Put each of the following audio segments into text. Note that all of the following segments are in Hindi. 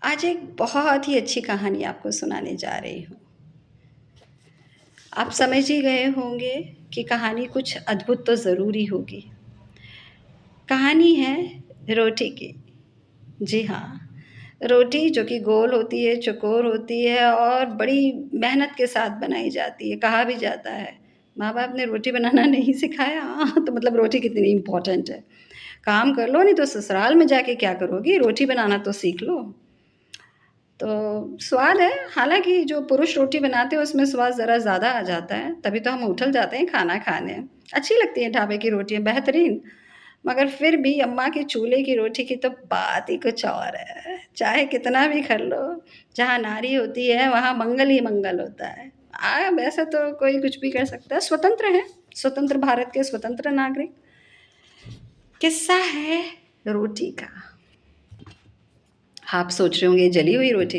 आज एक बहुत ही अच्छी कहानी आपको सुनाने जा रही हूँ। आप समझ ही गए होंगे कि कहानी कुछ अद्भुत तो ज़रूर ही होगी। कहानी है रोटी की। जी हाँ, रोटी जो कि गोल होती है, चौकोर होती है और बड़ी मेहनत के साथ बनाई जाती है। कहा भी जाता है, माँ-बाप ने रोटी बनाना नहीं सिखाया, तो मतलब रोटी कितनी इम्पोर्टेंट है। काम कर लो नहीं तो ससुराल में जाके क्या करोगी? रोटी बनाना तो सीख लो। तो स्वाद है, हालाँकि जो पुरुष रोटी बनाते हैं उसमें स्वाद ज़रा ज़्यादा आ जाता है, तभी तो हम उछल जाते हैं खाना खाने। अच्छी लगती है ढाबे की रोटियाँ बेहतरीन, मगर फिर भी अम्मा के चूल्हे की रोटी की तो बात ही कुछ और है। चाहे कितना भी कर लो, जहाँ नारी होती है वहाँ मंगल ही मंगल होता है। वैसे तो कोई कुछ भी कर सकता है, स्वतंत्र हैं, स्वतंत्र भारत के स्वतंत्र नागरिक। किस्सा है रोटी का। आप सोच रहे होंगे जली हुई रोटी।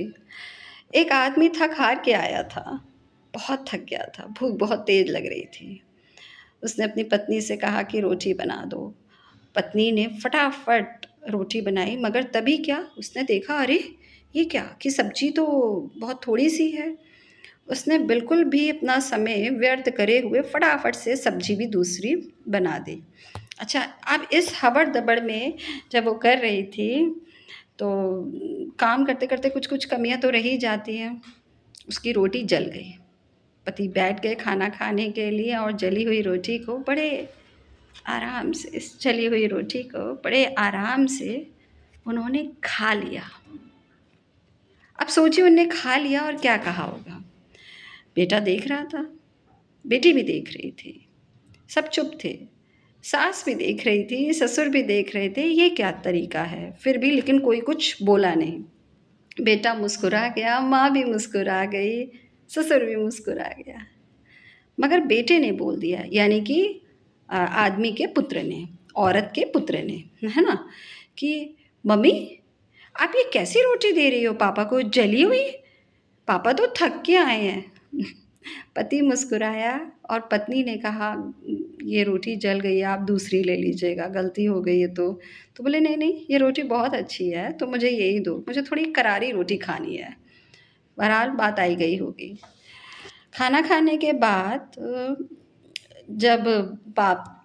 एक आदमी थक हार के आया था, बहुत थक गया था, भूख बहुत तेज़ लग रही थी। उसने अपनी पत्नी से कहा कि रोटी बना दो। पत्नी ने फटाफट रोटी बनाई, मगर तभी क्या, उसने देखा अरे! ये क्या कि सब्ज़ी तो बहुत थोड़ी-सी है। उसने बिल्कुल भी अपना समय व्यर्थ करे हुए फटाफट से सब्ज़ी भी दूसरी बना दी। अच्छा, अब इस हबड़-दबड़ में जब वो कर रही थी तो काम करते-करते कुछ-कुछ कमियाँ तो रह ही जाती हैं। उसकी रोटी जल गई। पति बैठ गए खाना खाने के लिए और जली हुई रोटी को बड़े आराम से, इस जली हुई रोटी को बड़े आराम से उन्होंने खा लिया। अब सोचिए उन्होंने खा लिया और क्या कहा होगा? बेटा देख रहा था, बेटी भी देख रही थी, सब चुप थे। सास भी देख रही थी, ससुर भी देख रहे थे, ये क्या तरीका है? फिर भी लेकिन कोई कुछ बोला नहीं। बेटा मुस्कुरा गया, माँ भी मुस्कुरा गई, ससुर भी मुस्कुरा गया। मगर बेटे ने बोल दिया, यानी कि आदमी के पुत्र ने, औरत के पुत्र ने, है ना? कि मम्मी आप ये कैसी रोटी दे रही हो पापा को, जली हुई? पापा तो थक के आए हैं। पति मुस्कुराया और पत्नी ने कहा, ये रोटी जल गई है, आप दूसरी ले लीजिएगा, गलती हो गई है तो। तो बोले नहीं नहीं, ये रोटी बहुत अच्छी है, तो मुझे यही दो, मुझे थोड़ी करारी रोटी खानी है। बहरहाल बात आई गई होगी। खाना खाने के बाद जब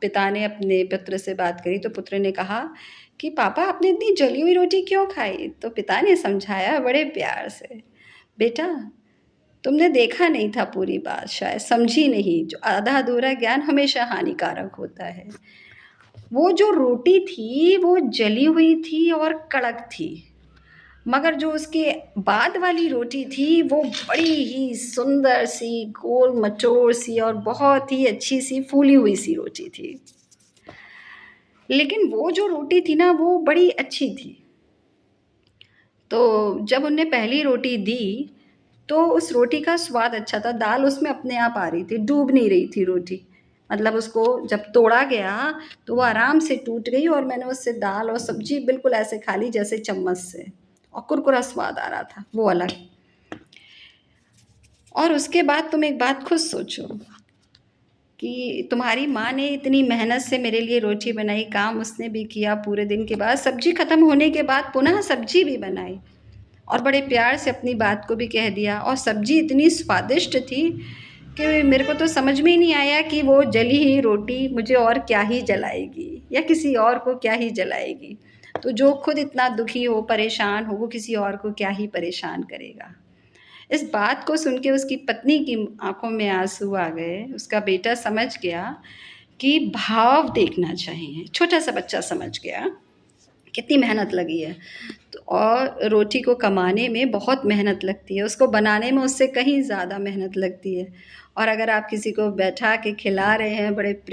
पिता ने अपने पुत्र से बात करी तो पुत्र ने कहा कि पापा आपने इतनी जली हुई रोटी क्यों खाई? तो पिता ने समझाया बड़े प्यार से, बेटा तुमने देखा नहीं था पूरी बात, शायद समझी नहीं, जो आधा अधूरा ज्ञान हमेशा हानिकारक होता है। वो जो रोटी थी वो जली हुई थी और कड़क थी, मगर जो उसके बाद वाली रोटी थी वो बड़ी ही सुंदर सी, गोल मटोर सी और बहुत ही अच्छी सी फूली हुई सी रोटी थी। लेकिन वो जो रोटी थी ना वो बड़ी अच्छी थी। तो जब उन्हें पहली रोटी दी तो उस रोटी का स्वाद अच्छा था, दाल उसमें अपने आप आ रही थी, डूब नहीं रही थी रोटी। मतलब उसको जब तोड़ा गया तो वो आराम से टूट गई और मैंने उससे दाल और सब्ज़ी बिल्कुल ऐसे खा ली जैसे चम्मच से, और कुरकुरा स्वाद आ रहा था, वो अलग। और उसके बाद तुम एक बात खुद सोचो कि तुम्हारी माँ ने इतनी मेहनत से मेरे लिए रोटी बनाई, काम उसने भी किया पूरे दिन के बाद, सब्ज़ी ख़त्म होने के बाद पुनः सब्ज़ी भी बनाई और बड़े प्यार से अपनी बात को भी कह दिया, और सब्ज़ी इतनी स्वादिष्ट थी कि मेरे को तो समझ में ही नहीं आया कि वो जली हुई रोटी मुझे और क्या ही जलाएगी या किसी और को क्या ही जलाएगी। तो जो खुद इतना दुखी हो, परेशान हो, वो किसी और को क्या ही परेशान करेगा। इस बात को सुन के उसकी पत्नी की आँखों में आँसू आ गए। उसका बेटा समझ गया कि भाव देखना चाहिए। छोटा-सा बच्चा समझ गया, कितनी मेहनत लगी है। तो और रोटी को कमाने में बहुत मेहनत लगती है, उसको बनाने में उससे कहीं ज़्यादा मेहनत लगती है। और अगर आप किसी को बैठा के खिला रहे हैं बड़े प्रे